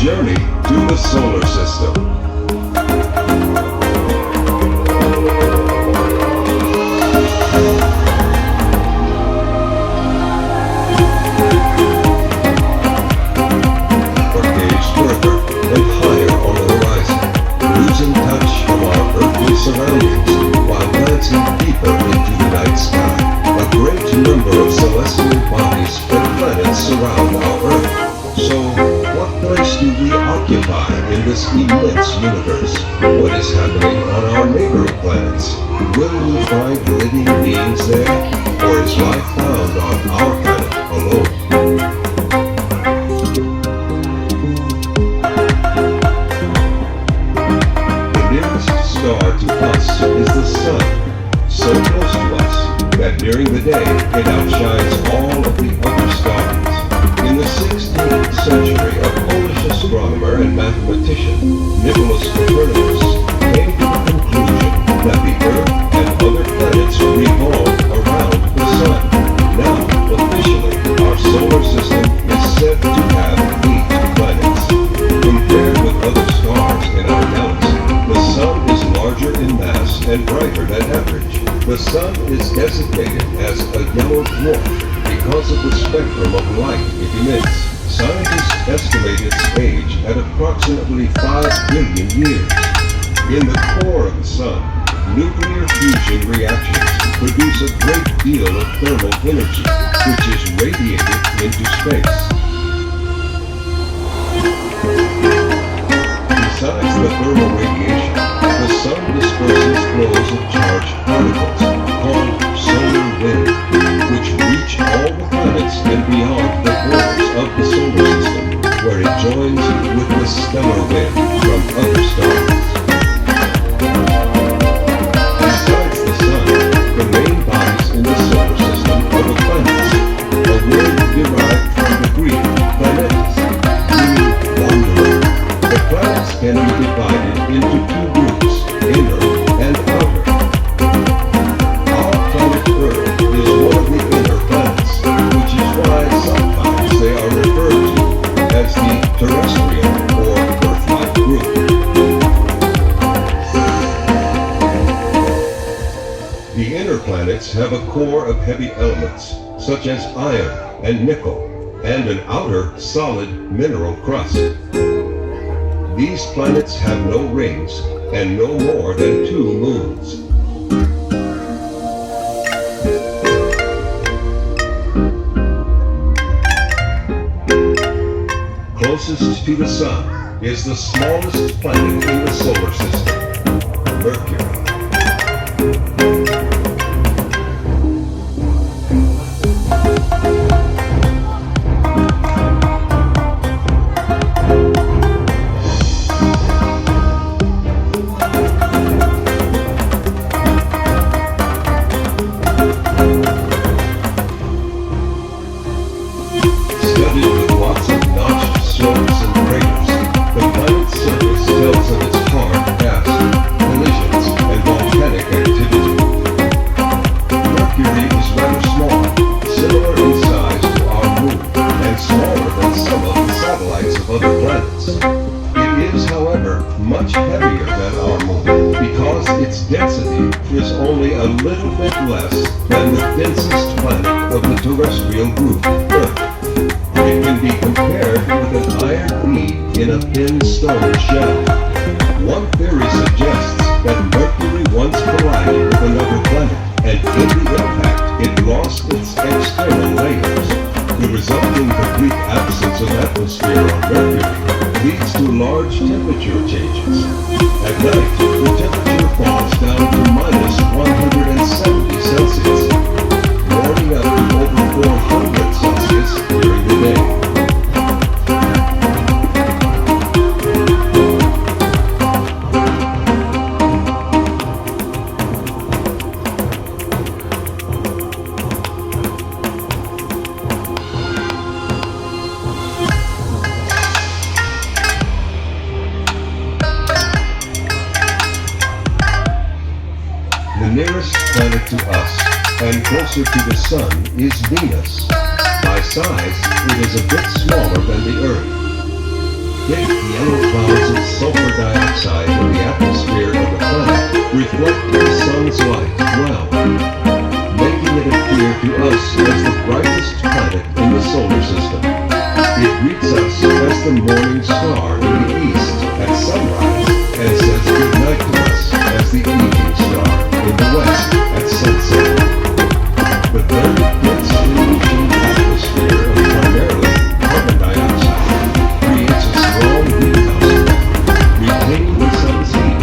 journey to the solar system. Surroundings, while glancing deeper into the night sky, a great number of celestial bodies and planets surround our Earth. So, what place do we occupy in this immense universe? What is happening on our neighboring planets? Will we find living beings there? Or is life found on our planet alone? Star to us is the sun, so close to us that during the day it outshines all of the other stars. In the 16th century, a Polish astronomer and mathematician, Nicholas Copernicus, came to the conclusion that the Earth and other planets revolve around the sun. Now, officially, our solar system is said to have 8 planets. Compared with other stars in our galaxy, the The Sun is designated as a yellow dwarf because of the spectrum of light it emits. Scientists estimate its age at approximately 5 billion years. In the core of the Sun, nuclear fusion reactions produce a great deal of thermal energy, which is radiated into space. Besides the thermal radiation, the Sun disperses flows of charged particles, called solar wind, which reach all the planets and beyond the borders of the solar system, where it joins with the stellar wind from other stars. Besides the Sun, the main bodies in the solar system are the planets, a word derived from the Greek planetes, meaning wanderer. The planets can be divided into two groups, inner and outer. Our planet Earth is one of the inner planets, which is why sometimes they are referred to as the terrestrial or Earth-like group. The inner planets have a core of heavy elements, such as iron and nickel, and an outer, solid mineral crust. These planets have no rings and no more than 2 moons. Closest to the Sun is the smallest planet in the solar system, Mercury. Studied with lots of notched slopes and craters, the planet's surface tells of its hard past, collisions, and volcanic activity. Mercury is rather small, similar in size to our Moon, and smaller than some of the satellites of other planets. It is, however, much heavier than our Moon, because its density is only a little bit less than the densest planet of the terrestrial group, Earth. It can be compared with an iron bead in a thin stone shell. One theory suggests that Mercury once collided with another planet, and in the impact it lost its external layers. The resulting complete absence of atmosphere on Mercury leads to large temperature changes. At night, the temperature falls down to minus 170 Celsius, warming up to over 400 Celsius during the day. The nearest planet to us, and closer to the Sun, is Venus. By size, it is a bit smaller than the Earth. Thick yellow clouds of sulfur dioxide in the atmosphere of the planet reflect the Sun's light well, making it appear to us as the brightest planet in the solar system. It greets us as the morning star in the east at sunrise, and says goodnight to us as the evening star in the west at sunset. The very dense illusion atmosphere of primarily carbon dioxide creates a strong greenhouse effect, retaining the sun's heat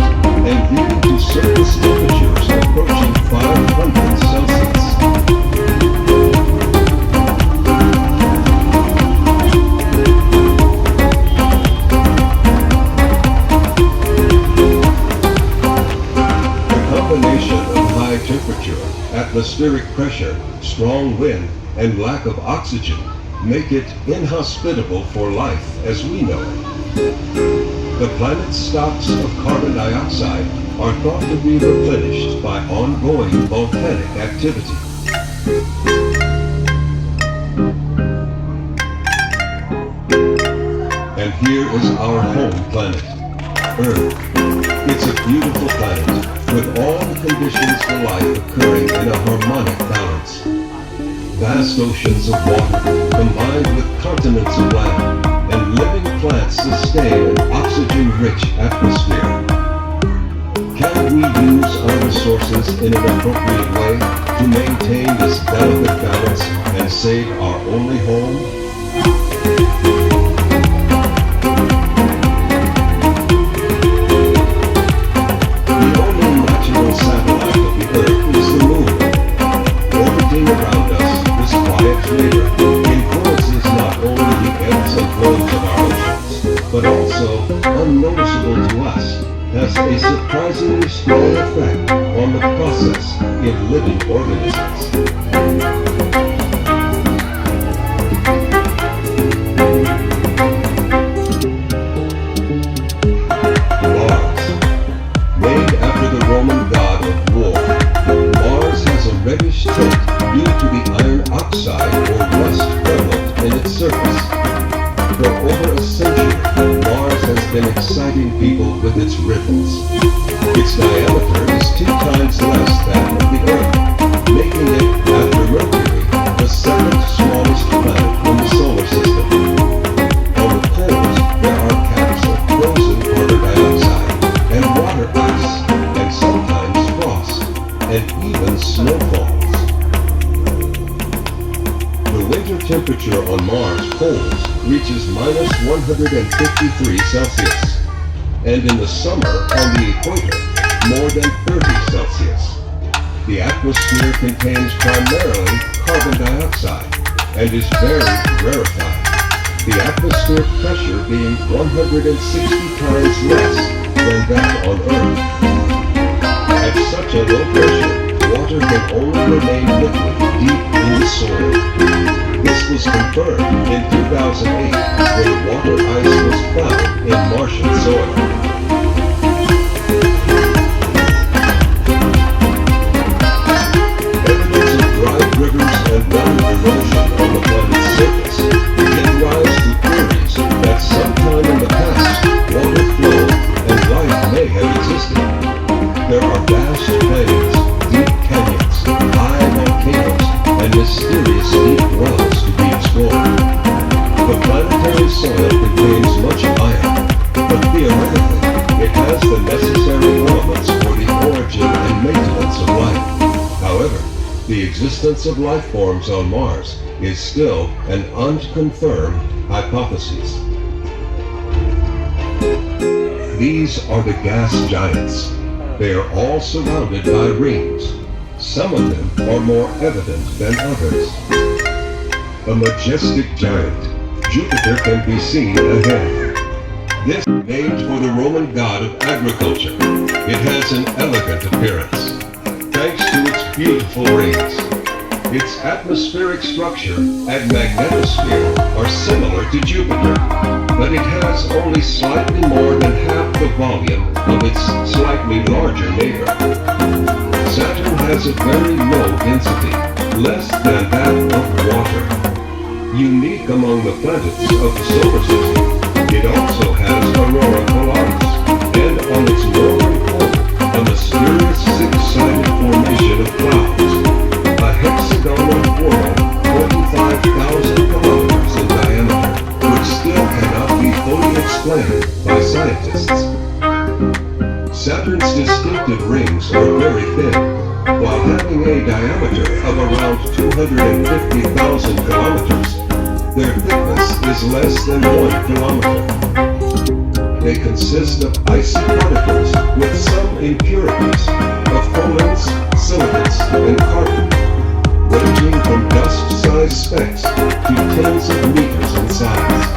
and leading to surface temperatures approaching 500 Celsius. Temperature, atmospheric pressure, strong wind, and lack of oxygen make it inhospitable for life as we know it. The planet's stocks of carbon dioxide are thought to be replenished by ongoing volcanic activity. And here is our home planet, Earth. It's a beautiful planet, with all the conditions for life occurring in a harmonic balance. Vast oceans of water combined with continents of land, and living plants sustain an oxygen-rich atmosphere. Can we use our resources in an appropriate way to maintain this delicate balance and save our only home? The only natural satellite of the Earth is the Moon. Orbiting around us, this quiet flavor influences not only the ebbs and flows of our oceans, but also, unnoticeable to us, has a surprisingly strong effect on the process in living organisms. Mars. Named after the Roman god of war, Mars has a reddish tint due to the iron oxide or rust prevalent in its surface. For over a century, Mars has been exciting people with its ripples. Its diameter is 2 times less than of the Earth, making it, after Mercury, the second smallest planet in the solar system. On the poles, there are caps of frozen carbon dioxide and water ice, and sometimes frost, and even snowfalls. The winter temperature on Mars poles reaches minus 153 Celsius, and in the summer on the equator, more than 30 Celsius. The atmosphere contains primarily carbon dioxide and is very rarefied, the atmospheric pressure being 160 times less than that on Earth. At such a low pressure, water can only remain liquid deep in the soil. This was confirmed in 2008 when water ice was found in Martian soil. Evidence of dried rivers and water erosion on the planet's surface give rise to theories that sometime in the past, water flowed and life may have existed. There are vast plains, deep canyons, high volcanoes, and mysterious deep wells to be explored. The planetary soil contains much iron, but theoretically, it has the necessary elements for the origin and maintenance of life. However, the existence of life forms on Mars is still an unconfirmed hypothesis. These are the gas giants. They are all surrounded by rings. Some of them are more evident than others. A majestic giant, Jupiter can be seen ahead. This is named for the Roman god of agriculture. It has an elegant appearance, thanks to its beautiful rings. Its atmospheric structure and magnetosphere are similar to Jupiter, but it has only slightly more than half the volume of its slightly larger neighbor. Saturn has a very low density, less than that of water. Unique among the planets of the solar system, it also has aurora borealis, and on its northern pole, a mysterious six-sided formation of clouds, a hexagonal world 45,000 kilometers in diameter, which still cannot be fully explained by scientists. Saturn's distinctive rings are very thin, while having a diameter of around 250,000 kilometers. Their thickness is less than 1 kilometer. They consist of icy particles with some impurities of colons, silicates, and carbon, ranging from dust-sized specks to tens of meters in size.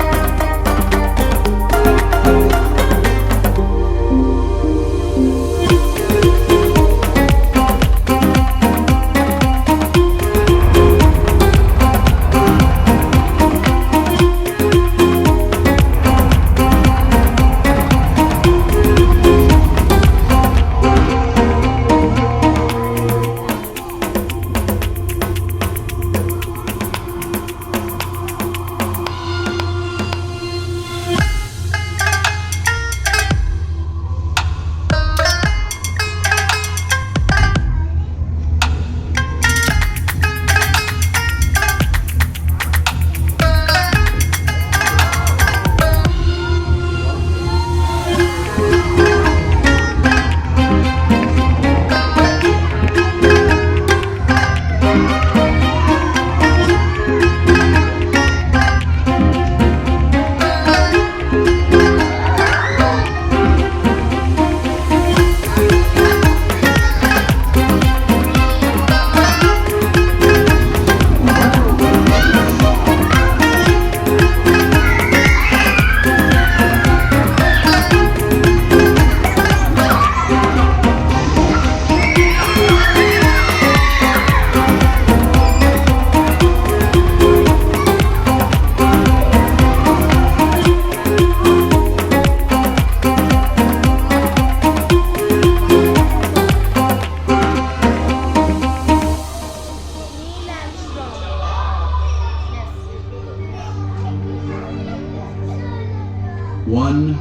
One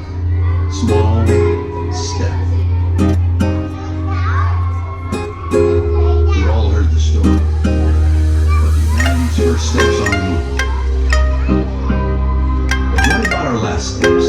small step. We've all heard the story of humanity's first steps on the moon. But what about our last steps?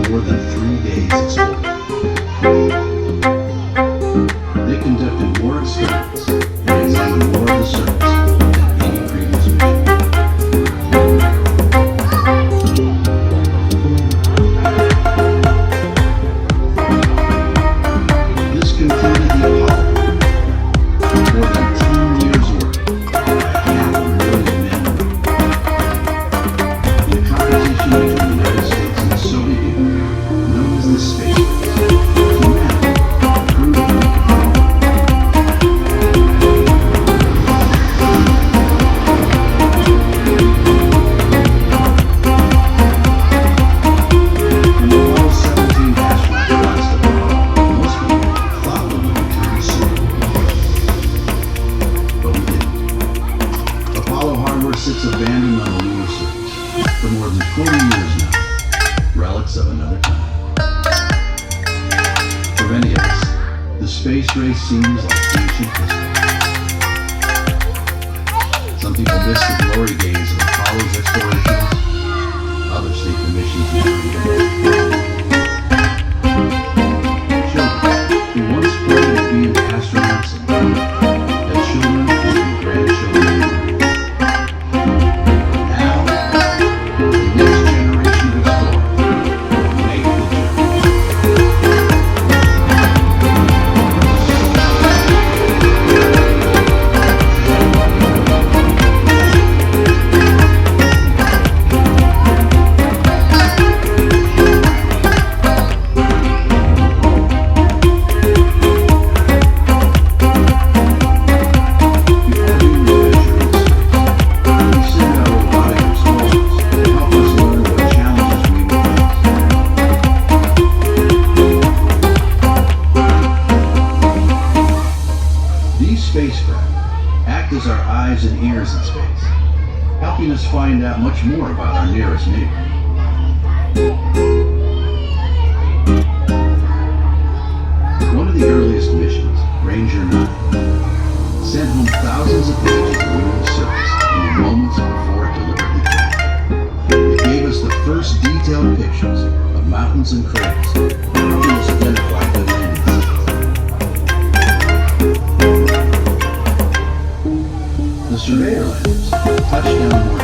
More than 3 days exploring. They conducted more experiments and examined more of the surface than any previous mission. This concluded the Apollo. More than 10 years' work by 500,000 men. The competition between the United States and the Soviet Union, known as the space race, humanity proved we could win. When the Apollo 17 astronauts crossed the bar, most people thought we would return soon. But we didn't. Apollo hardware sits abandoned on the lunar surface for more than 40 years now. Relics of another time. For many of us, the space race seems like ancient history. Some people miss the glory days of Apollo's explorations. Others think the missions never even ended. Children who once planned to be astronauts and grew up had children and grandchildren. Now, the next generation of explorers will make the journey. Spacecraft act as our eyes and ears in space, helping us find out much more about our nearest neighbor. One of the earliest missions, Ranger 9, sent home thousands of pages of lunar surface in the moments before it deliberately crashed. It gave us the first detailed pictures of mountains and craters, helping us identify the landing sites. The surveyor landers touched down